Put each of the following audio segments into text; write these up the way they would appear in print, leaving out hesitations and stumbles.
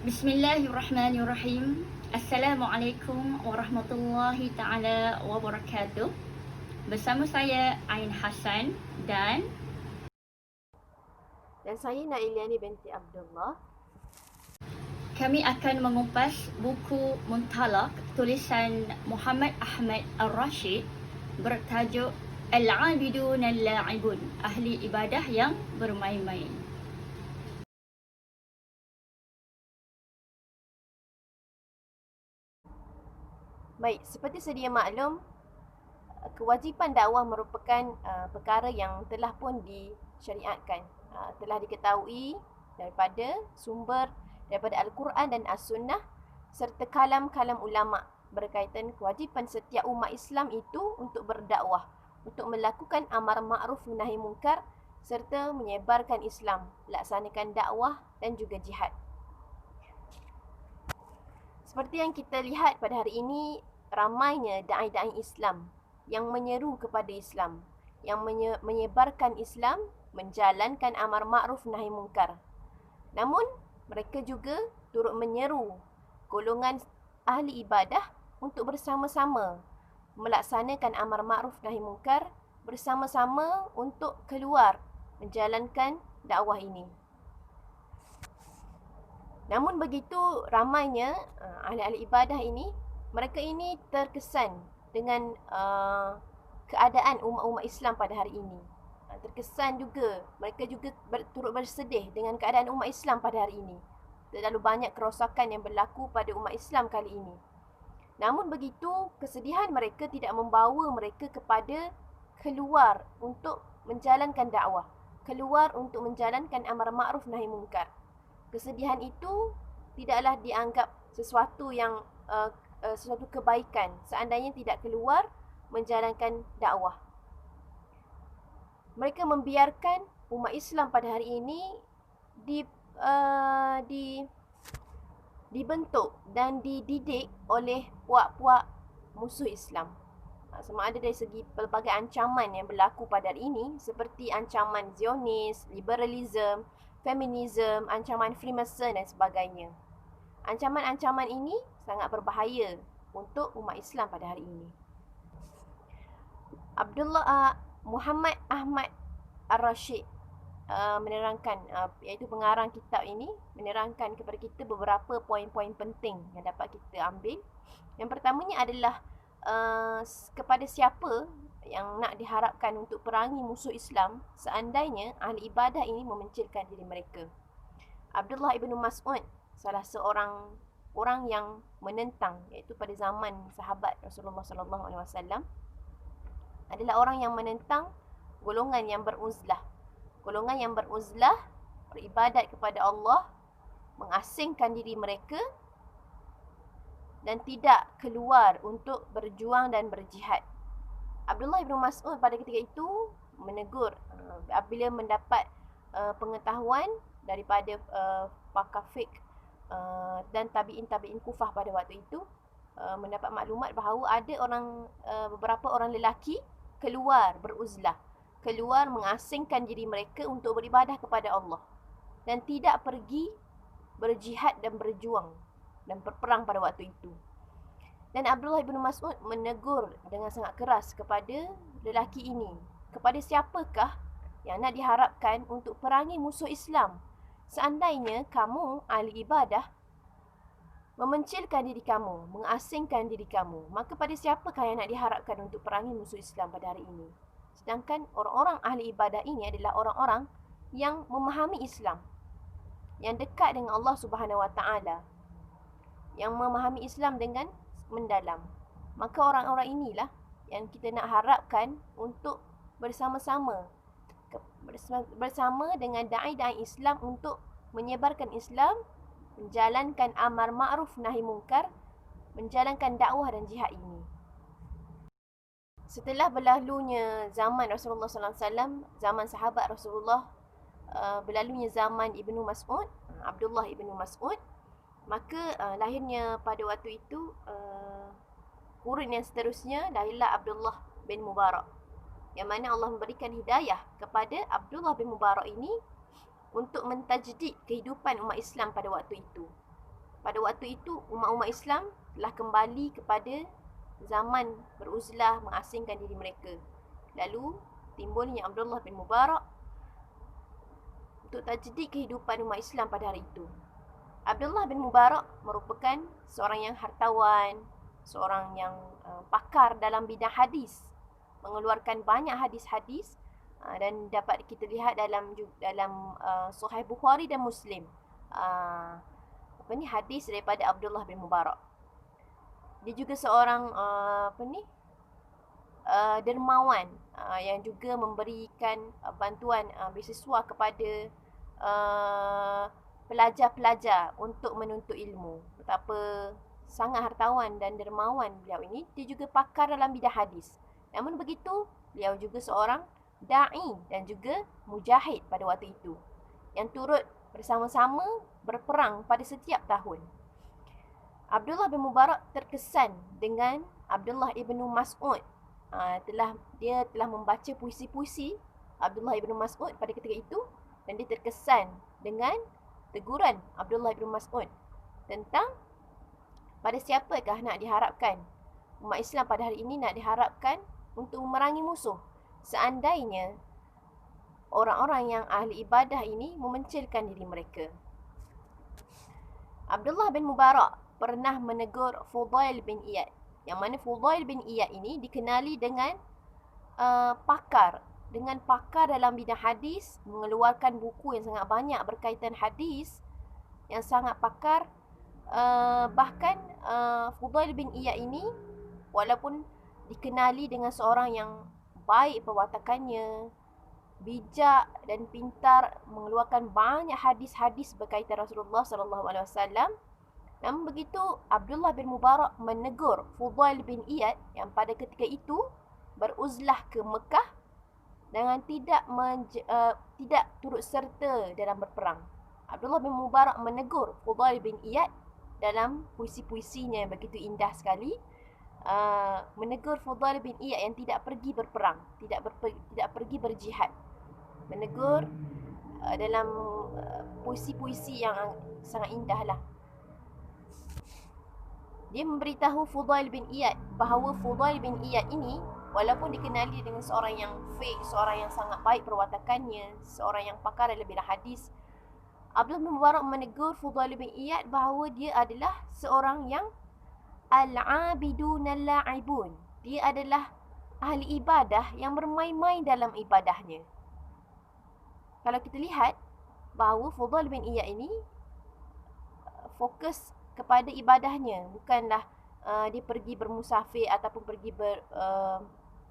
Bismillahirrahmanirrahim. Assalamualaikum warahmatullahi taala wabarakatuh. Bersama saya Ain Hassan dan saya Nailiani binti Abdullah. kami akan mengupas buku Muntalaq tulisan Muhammad Ahmad Al-Rashid bertajuk Al-Abidun Al-La'ibun, ahli ibadah yang bermain-main. Baik, seperti sedia maklum, kewajipan dakwah merupakan perkara yang telah pun disyariatkan, telah diketahui daripada Al-Quran dan As-Sunnah serta kalam-kalam ulama berkaitan kewajipan setiap umat Islam itu untuk berdakwah, untuk melakukan amar ma'ruf nahi munkar serta menyebarkan Islam, laksanakan dakwah dan juga jihad. Seperti yang kita lihat pada hari ini, ramainya da'i-da'i Islam yang menyeru kepada Islam, yang menyebarkan Islam, menjalankan amar ma'ruf nahi munkar. Namun, mereka juga turut menyeru golongan ahli ibadah untuk bersama-sama melaksanakan amar ma'ruf nahi munkar, bersama-sama untuk keluar menjalankan dakwah ini. Namun begitu ramainya ahli-ahli ibadah ini, mereka ini terkesan dengan keadaan umat-umat Islam pada hari ini. Terkesan juga, mereka juga turut bersedih dengan keadaan umat Islam pada hari ini. Terlalu banyak kerosakan yang berlaku pada umat Islam kali ini. Namun begitu, kesedihan mereka tidak membawa mereka kepada keluar untuk menjalankan dakwah, keluar untuk menjalankan amar ma'ruf nahi munkar. Kesedihan itu tidaklah dianggap sesuatu yang sesuatu kebaikan seandainya tidak keluar menjalankan dakwah. Mereka membiarkan umat Islam pada hari ini dibentuk dan dididik oleh puak-puak musuh Islam. Sama ada dari segi pelbagai ancaman yang berlaku pada hari ini, seperti ancaman Zionis, liberalism, feminism, ancaman Freemason dan sebagainya. Ancaman-ancaman ini sangat berbahaya untuk umat Islam pada hari ini. Muhammad Ahmad Al-Rashid menerangkan, iaitu pengarang kitab ini, menerangkan kepada kita beberapa poin-poin penting yang dapat kita ambil. Yang pertamanya adalah kepada siapa yang nak diharapkan untuk perangi musuh Islam seandainya ahli ibadah ini memencilkan diri mereka. Abdullah ibn Mas'ud, salah seorang orang yang menentang, iaitu pada zaman sahabat Rasulullah SAW, adalah orang yang menentang golongan yang beruzlah. Golongan yang beruzlah, beribadat kepada Allah, mengasingkan diri mereka dan tidak keluar untuk berjuang dan berjihad. Abdullah ibn Mas'ud pada ketika itu menegur apabila mendapat pengetahuan daripada pakar fiqh dan tabi'in Kufah pada waktu itu, mendapat maklumat bahawa ada beberapa orang lelaki keluar beruzlah, keluar mengasingkan diri mereka untuk beribadah kepada Allah dan tidak pergi berjihad dan berjuang dan berperang pada waktu itu. Dan Abdullah ibn Mas'ud menegur dengan sangat keras kepada lelaki ini. Kepada siapakah yang nak diharapkan untuk perangi musuh Islam seandainya kamu ahli ibadah memencilkan diri kamu, mengasingkan diri kamu, maka pada siapakah yang nak diharapkan untuk perangi musuh Islam pada hari ini? Sedangkan orang-orang ahli ibadah ini adalah orang-orang yang memahami Islam, yang dekat dengan Allah Subhanahu Wa Taala, yang memahami Islam dengan mendalam. Maka orang-orang inilah yang kita nak harapkan untuk bersama-sama dengan da'i-da'i Islam untuk menyebarkan Islam, menjalankan amar ma'ruf nahi munkar, menjalankan dakwah dan jihad ini. Setelah berlalunya zaman Rasulullah SAW, zaman sahabat Rasulullah, berlalunya zaman Ibnu Mas'ud, Abdullah Ibnu Mas'ud, maka lahirnya pada waktu itu kurun yang seterusnya, lahirlah Abdullah bin Mubarak, yang mana Allah memberikan hidayah kepada Abdullah bin Mubarak ini untuk mentajdid kehidupan umat Islam pada waktu itu. Pada waktu itu, umat-umat Islam telah kembali kepada zaman beruzlah mengasingkan diri mereka. Lalu, timbulnya Abdullah bin Mubarak untuk tajdid kehidupan umat Islam pada hari itu. Abdullah bin Mubarak merupakan seorang yang hartawan, seorang yang pakar dalam bidang hadis, mengeluarkan banyak hadis-hadis dan dapat kita lihat dalam Sahih Bukhari dan Muslim. Hadis daripada Abdullah bin Mubarak. Dia juga seorang dermawan yang juga memberikan bantuan beasiswa kepada pelajar-pelajar untuk menuntut ilmu. Betapa sangat hartawan dan dermawan beliau ini. Dia juga pakar dalam bidang hadis. Namun begitu, beliau juga seorang da'i dan juga mujahid pada waktu itu, yang turut bersama-sama berperang pada setiap tahun. Abdullah bin Mubarak terkesan dengan Abdullah ibnu Mas'ud. Dia telah membaca puisi-puisi Abdullah ibnu Mas'ud pada ketika itu, dan dia terkesan dengan teguran Abdullah bin Mas'ud tentang pada siapakah nak diharapkan umat Islam pada hari ini nak diharapkan untuk memerangi musuh seandainya orang-orang yang ahli ibadah ini memencilkan diri mereka. Abdullah bin Mubarak pernah menegur Fudail bin Iyad, yang mana Fudail bin Iyad ini dikenali dengan pakar dalam bidang hadis, mengeluarkan buku yang sangat banyak berkaitan hadis, yang sangat pakar. Bahkan Fudail bin Iyad ini walaupun dikenali dengan seorang yang baik perwatakannya, bijak dan pintar, mengeluarkan banyak hadis-hadis berkaitan Rasulullah SAW, namun begitu Abdullah bin Mubarak menegur Fudail bin Iyad yang pada ketika itu beruzlah ke Mekah dengan tidak turut serta dalam berperang. Abdullah bin Mubarak menegur Fudail bin Iyad dalam puisi-puisinya yang begitu indah sekali, menegur Fudail bin Iyad yang tidak pergi berperang, tidak pergi berjihad. Menegur dalam puisi-puisi yang sangat indah lah. Dia memberitahu Fudail bin Iyad bahawa Fudail bin Iyad ini walaupun dikenali dengan seorang yang faqih, seorang yang sangat baik perwatakannya, seorang yang pakar dalam bidang hadis, Abdullah bin Mubarak menegur Fudail bin Iyad bahawa dia adalah seorang yang al-abidun al-la'ibun. Dia adalah ahli ibadah yang bermain-main dalam ibadahnya. Kalau kita lihat bahawa Fudail bin Iyad ini fokus kepada ibadahnya, bukanlah dia pergi bermusafir ataupun pergi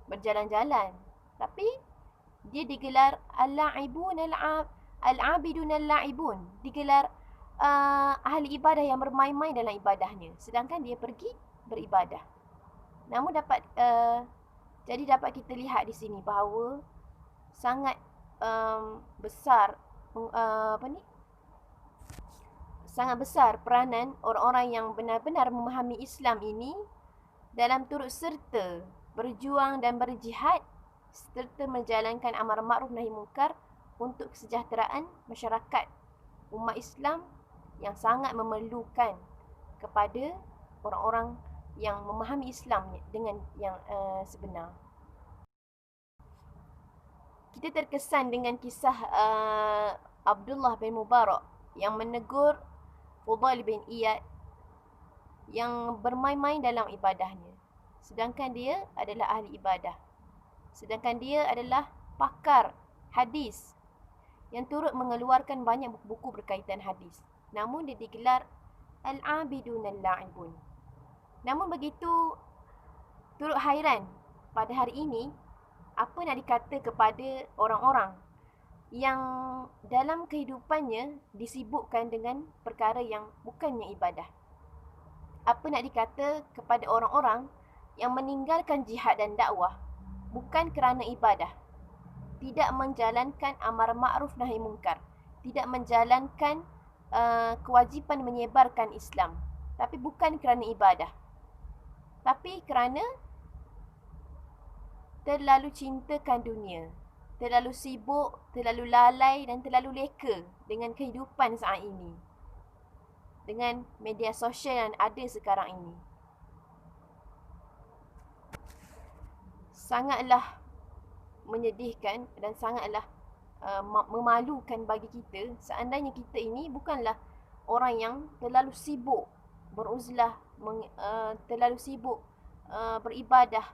berjalan-jalan, tapi dia digelar al-la'ibun al-abidun al-la'ibun, digelar ahli ibadah yang bermain-main dalam ibadahnya, sedangkan dia pergi beribadah. Namun dapat kita lihat di sini bahawa sangat besar sangat besar peranan orang-orang yang benar-benar memahami Islam ini dalam turut serta berjuang dan berjihad serta menjalankan amar ma'ruf nahi munkar untuk kesejahteraan masyarakat umat Islam yang sangat memerlukan kepada orang-orang yang memahami Islam dengan yang sebenar. Kita terkesan dengan kisah Abdullah bin Mubarak yang menegur Fudail bin Iyad yang bermain-main dalam ibadahnya, sedangkan dia adalah ahli ibadah, sedangkan dia adalah pakar hadis yang turut mengeluarkan banyak buku berkaitan hadis, namun dia digelar al-abidun al-la'ibun. Namun begitu turut hairan pada hari ini apa nak dikata kepada orang-orang yang dalam kehidupannya disibukkan dengan perkara yang bukannya ibadah. Apa nak dikata kepada orang-orang yang meninggalkan jihad dan dakwah bukan kerana ibadah, tidak menjalankan amar ma'ruf nahi munkar, tidak menjalankan kewajipan menyebarkan Islam, tapi bukan kerana ibadah, tapi kerana terlalu cintakan dunia, terlalu sibuk, terlalu lalai dan terlalu leka dengan kehidupan saat ini. dengan media sosial yang ada sekarang ini. Sangatlah menyedihkan dan sangatlah memalukan bagi kita seandainya kita ini bukanlah orang yang terlalu sibuk beruzlah, terlalu sibuk beribadah.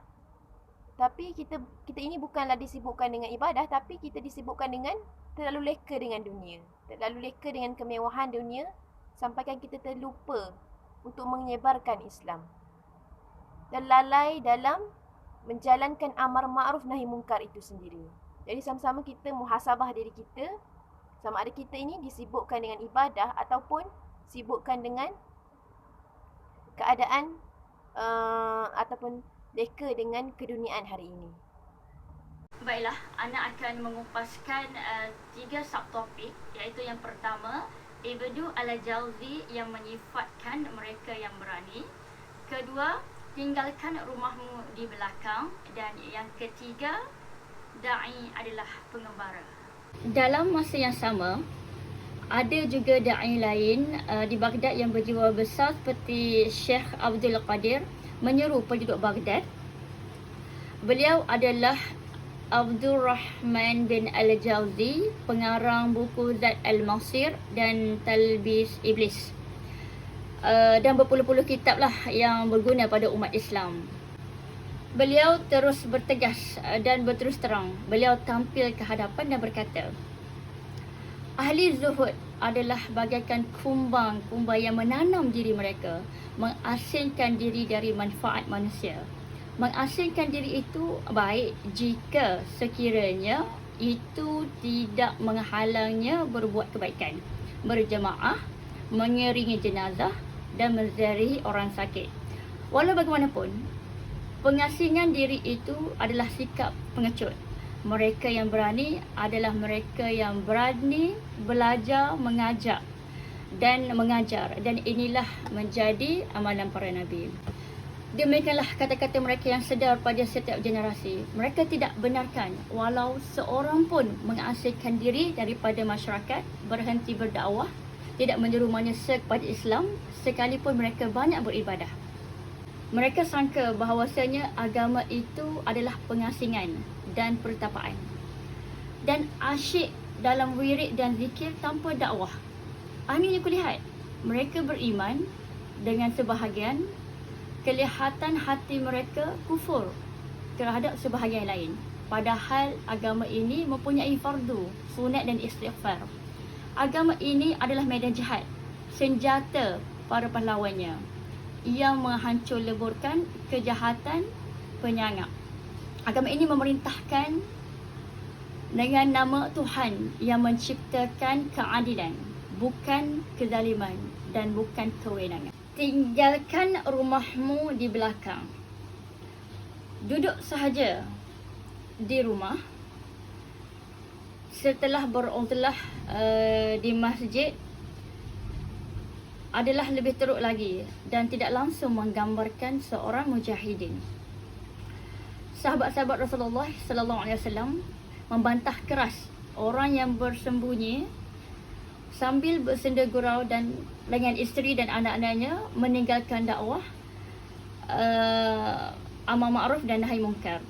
Tapi kita ini bukanlah disibukkan dengan ibadah, tapi kita disibukkan dengan terlalu leka dengan dunia, terlalu leka dengan kemewahan dunia, sampaikan kita terlupa untuk menyebarkan Islam, terlalai dalam menjalankan amar ma'ruf nahi mungkar itu sendiri. Jadi sama-sama kita muhasabah diri kita, sama ada kita ini disibukkan dengan ibadah ataupun sibukkan dengan keadaan ataupun leka dengan keduniaan hari ini. Baiklah, Ana akan mengupaskan 3 subtopik, iaitu yang pertama, Ibnu Al-Jauzi yang menyifatkan mereka yang berani. Kedua, tinggalkan rumahmu di belakang. Dan yang ketiga, da'i adalah pengembara. Dalam masa yang sama, ada juga da'i lain di Baghdad yang berjiwa besar seperti Syekh Abdul Qadir menyeru penduduk Baghdad. Beliau adalah Abdul Rahman bin Al-Jauzi, pengarang buku Zad Al-Masir dan Talbis Iblis, dan berpuluh-puluh kitab lah yang berguna pada umat Islam. Beliau terus bertegas dan berterus terang. Beliau tampil ke hadapan dan berkata, ahli zuhud adalah bagaikan kumbang yang menanam diri mereka, mengasingkan diri dari manfaat manusia. Mengasingkan diri itu baik jika sekiranya itu tidak menghalangnya berbuat kebaikan, berjemaah, mengiringi jenazah dan menziarahi orang sakit. Walau bagaimanapun, pengasingan diri itu adalah sikap pengecut. Mereka yang berani adalah mereka yang berani belajar, mengajak dan mengajar, dan inilah menjadi amalan para nabi. Demikianlah kata-kata mereka yang sedar pada setiap generasi. Mereka tidak benarkan walau seorang pun mengasingkan diri daripada masyarakat, berhenti berdakwah, tidak menyeru manusia kepada Islam, sekalipun mereka banyak beribadah. Mereka sangka bahawasanya agama itu adalah pengasingan dan pertapaan, dan asyik dalam wirid dan zikir tanpa dakwah. Akhirnya kulihat mereka beriman dengan sebahagian, kelihatan hati mereka kufur terhadap sebahagian lain. Padahal agama ini mempunyai fardu, sunat dan istighfar. Agama ini adalah medan jihad, senjata para pahlawannya yang menghancur leburkan kejahatan penyangap. Agama ini memerintahkan dengan nama Tuhan yang menciptakan keadilan, bukan kezaliman dan bukan kewenangan. Tinggalkan rumahmu di belakang. Duduk sahaja di rumah setelah beruzlah di masjid adalah lebih teruk lagi dan tidak langsung menggambarkan seorang mujahidin. Sahabat-sahabat Rasulullah sallallahu alaihi wasallam membantah keras orang yang bersembunyi sambil bersenda gurau dan dengan isteri dan anak-anaknya meninggalkan dakwah, amar ma'ruf dan nahi mungkar.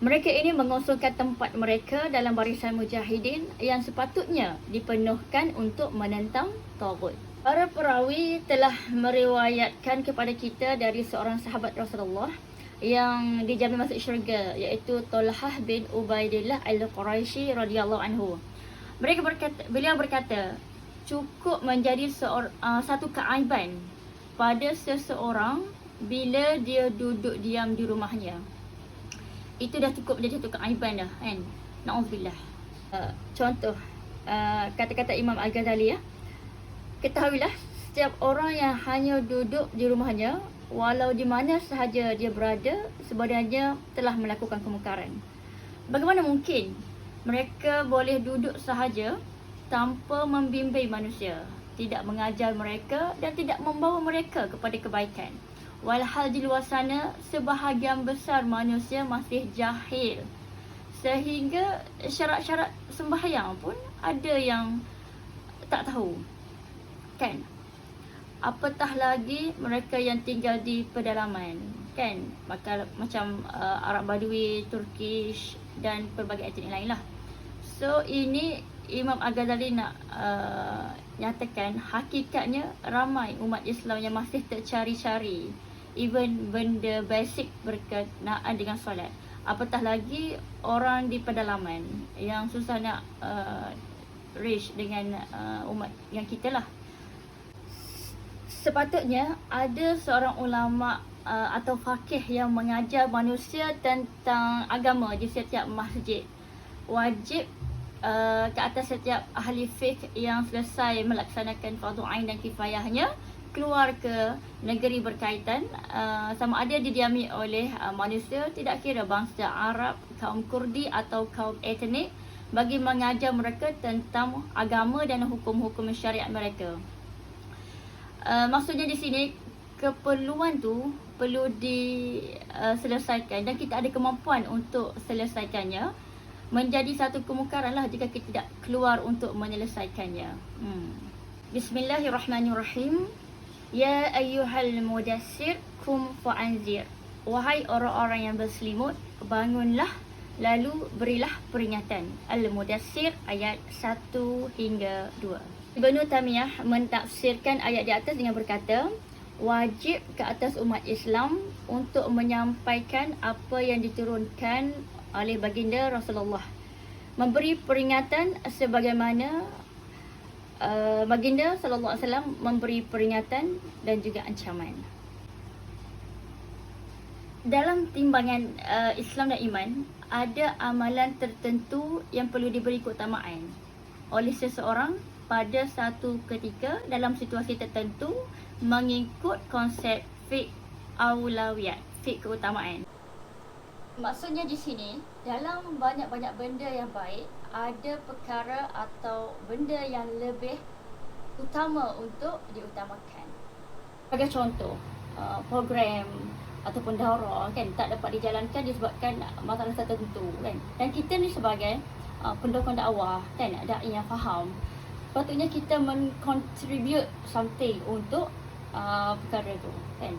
Mereka ini mengosongkan tempat mereka dalam barisan mujahidin yang sepatutnya dipenuhkan untuk menentang taghut. Para perawi telah meriwayatkan kepada kita dari seorang sahabat Rasulullah yang dijamin masuk syurga, iaitu Talhah bin Ubaidillah Al-Quraisy radhiyallahu anhu. Beliau berkata, cukup menjadi satu keaiban pada seseorang bila dia duduk diam di rumahnya. Itu dah cukup menjadi satu keaiban dah, kan? Na'udzubillah. Contoh kata-kata Imam Al-Ghazali, ya. Ketahuilah, setiap orang yang hanya duduk di rumahnya, walau di mana sahaja dia berada, sebenarnya telah melakukan kemungkaran. Bagaimana mungkin mereka boleh duduk sahaja tanpa membimbing manusia, tidak mengajar mereka dan tidak membawa mereka kepada kebaikan? Walhal di luar sana, sebahagian besar manusia masih jahil, sehingga syarat-syarat sembahyang pun ada yang tak tahu, kan? Apatah lagi mereka yang tinggal di pedalaman, kan? Macam Arab Badui, Turkish dan pelbagai etnik lain lah. So ini Imam Al-Ghazali nak nyatakan hakikatnya ramai umat Islam yang masih tercari-cari even benda basic berkenaan dengan solat. Apatah lagi orang di pedalaman yang susah nak reach dengan umat yang kita lah. Sepatutnya ada seorang ulama atau faqih yang mengajar manusia tentang agama di setiap masjid. Wajib ke atas setiap ahli fiqh yang selesai melaksanakan fardu ain dan kifayahnya keluar ke negeri berkaitan, sama ada didiami oleh manusia, tidak kira bangsa Arab, kaum Kurdi atau kaum etnik, bagi mengajar mereka tentang agama dan hukum-hukum syariat mereka. Maksudnya di sini keperluan tu perlu diselesaikan dan kita ada kemampuan untuk selesaikannya. Menjadi satu kemungkaran lah jika kita tidak keluar untuk menyelesaikannya. Bismillahirrahmanirrahim. Ya ayyuhal mudassir kum fa'anzir. Wahai orang-orang yang berselimut, bangunlah lalu berilah peringatan. Al-Mudassir ayat 1 hingga 2. Ibnu Taimiyah mentafsirkan ayat di atas dengan berkata, wajib ke atas umat Islam untuk menyampaikan apa yang diturunkan oleh baginda Rasulullah, memberi peringatan sebagaimana baginda sallallahu alaihi wasallam memberi peringatan dan juga ancaman. Dalam timbangan Islam dan iman, ada amalan tertentu yang perlu diberi keutamaan oleh seseorang pada satu ketika dalam situasi tertentu mengikut konsep fiqh aulawiyat, fiqh keutamaan. Maksudnya di sini, dalam banyak-banyak benda yang baik, ada perkara atau benda yang lebih utama untuk diutamakan. Sebagai contoh, program ataupun daurah kan tak dapat dijalankan disebabkan masalah tertentu kan. Dan kita ni sebagai pendukung dakwah kan, dai yang faham, patutnya kita men-contribute something untuk perkara tu kan.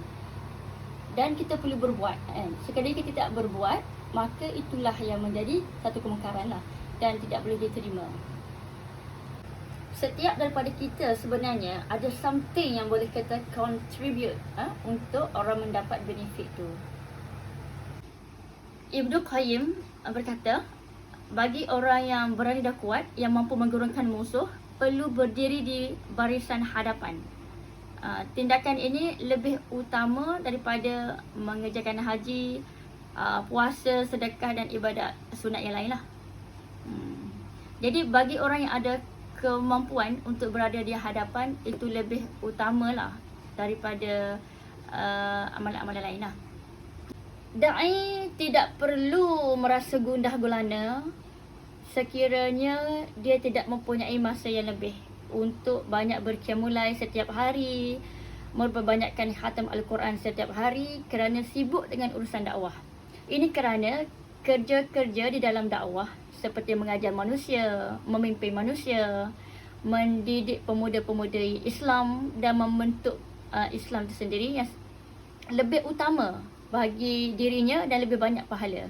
Dan kita perlu berbuat kan. Sekali kita tak berbuat, maka itulah yang menjadi satu kemungkaran lah dan tidak boleh diterima. Setiap daripada kita sebenarnya ada something yang boleh kita contribute untuk orang mendapat benefit tu. Ibnu Qayyim berkata, bagi orang yang berani dan kuat, yang mampu menggurungkan musuh, perlu berdiri di barisan hadapan. Tindakan ini lebih utama daripada mengerjakan haji, puasa, sedekah dan ibadat sunat yang lain lah. Jadi bagi orang yang ada kemampuan untuk berada di hadapan, itu lebih utamalah daripada amalan-amalan lain lah. Da'i tidak perlu merasa gundah gulana sekiranya dia tidak mempunyai masa yang lebih untuk banyak berqiyamulai setiap hari, memperbanyakkan khatam Al-Quran setiap hari kerana sibuk dengan urusan dakwah. Ini kerana kerja-kerja di dalam dakwah seperti mengajar manusia, memimpin manusia, mendidik pemuda-pemuda Islam dan membentuk Islam itu sendiri yang lebih utama bagi dirinya dan lebih banyak pahala.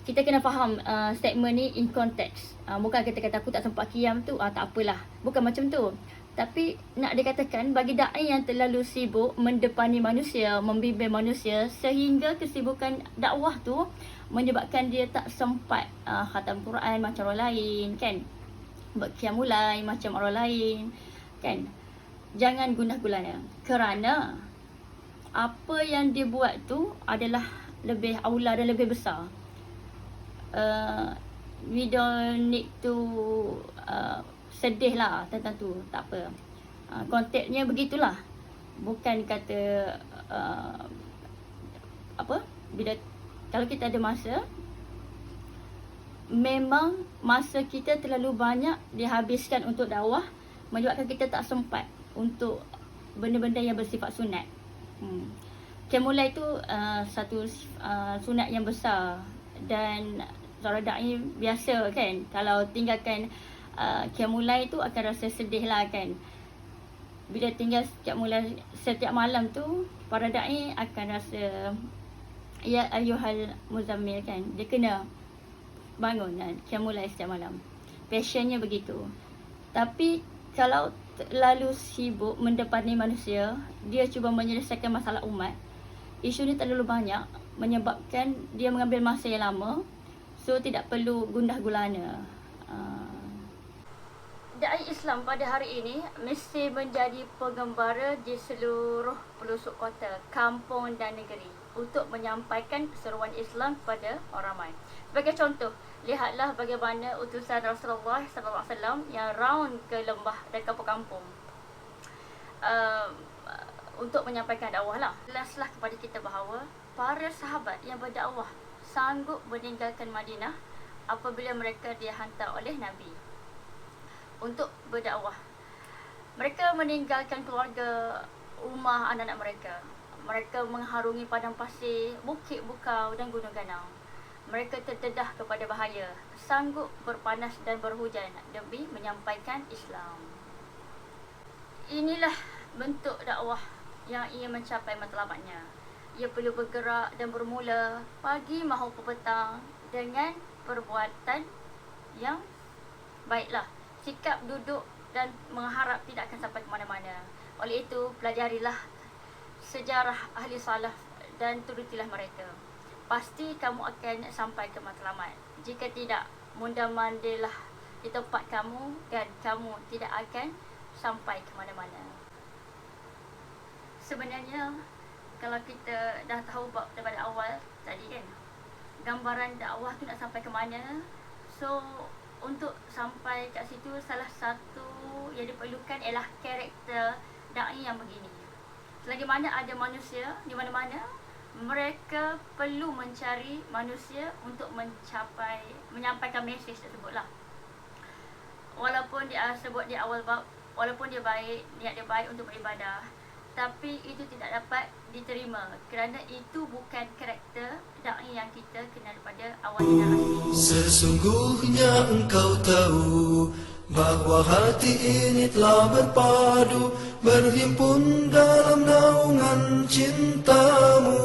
Kita kena faham statement ni in context. Bukan kita kata aku tak sempat qiyam tu, tak apalah. Bukan macam tu. Tapi nak dikatakan bagi da'i yang terlalu sibuk mendepani manusia, membimbing manusia, sehingga kesibukan dakwah tu menyebabkan dia tak sempat khatam Quran macam orang lain kan. Berqiyamulai macam orang lain kan. Jangan gundah gulana. Kerana apa yang dia buat tu adalah lebih aula dan lebih besar. We don't need to sedih lah tentang tu, tak apa. Konteksnya begitulah. Bukan kata bila kalau kita ada masa, memang masa kita terlalu banyak dihabiskan untuk dakwah, menyebabkan kita tak sempat untuk benda-benda yang bersifat sunat. Qiyamul Lail tu satu sunat yang besar dan seorang da'i biasa kan, kalau tinggalkan Qiyamul tu akan rasa sedih lah kan. Bila tinggal setiap malam tu, para da'i akan rasa ya ayyuhal muzammil kan, dia kena bangun kan Qiyamul setiap malam. Passionnya begitu. Tapi kalau terlalu sibuk mendepani manusia, dia cuba menyelesaikan masalah umat, isu ni terlalu banyak menyebabkan dia mengambil masa yang lama. So tidak perlu gundah gulana. Da'i Islam pada hari ini mesti menjadi pengembara di seluruh pelosok kota, kampung dan negeri untuk menyampaikan seruan Islam kepada orang ramai. Sebagai contoh, lihatlah bagaimana utusan Rasulullah SAW yang round ke lembah dan kampung-kampung untuk menyampaikan dakwah lah. Jelaslah kepada kita bahawa para sahabat yang berdakwah sanggup meninggalkan Madinah apabila mereka dihantar oleh Nabi untuk berdakwah. Mereka meninggalkan keluarga, rumah, anak-anak mereka. Mereka mengharungi padang pasir, bukit bukau dan gunung ganang. Mereka terdedah kepada bahaya, sanggup berpanas dan berhujan demi menyampaikan Islam. Inilah bentuk dakwah yang ia mencapai matlabatnya. Ia perlu bergerak dan bermula pagi maupun petang dengan perbuatan yang baiklah. Sikap duduk dan mengharap tidak akan sampai ke mana-mana. Oleh itu, pelajarilah sejarah ahli salaf dan turutilah mereka. Pasti kamu akan sampai ke matlamat. Jika tidak, mundar-mandirlah di tempat kamu dan kamu tidak akan sampai ke mana-mana. Sebenarnya, kalau kita dah tahu daripada awal tadi kan, gambaran dakwah tu nak sampai ke mana. So, untuk sampai kat situ, salah satu yang diperlukan ialah karakter da'i yang begini. Selagi mana ada manusia di mana-mana, mereka perlu mencari manusia untuk menyampaikan mesej tersebutlah. Walaupun dia sebut di awal bab, walaupun dia baik, niat dia baik untuk beribadah, tapi itu tidak dapat diterima kerana itu bukan karakter da'i yang kita kenal pada awal generasi. Sesungguhnya engkau tahu bahawa hati ini telah berpadu, berhimpun dalam naungan cintamu.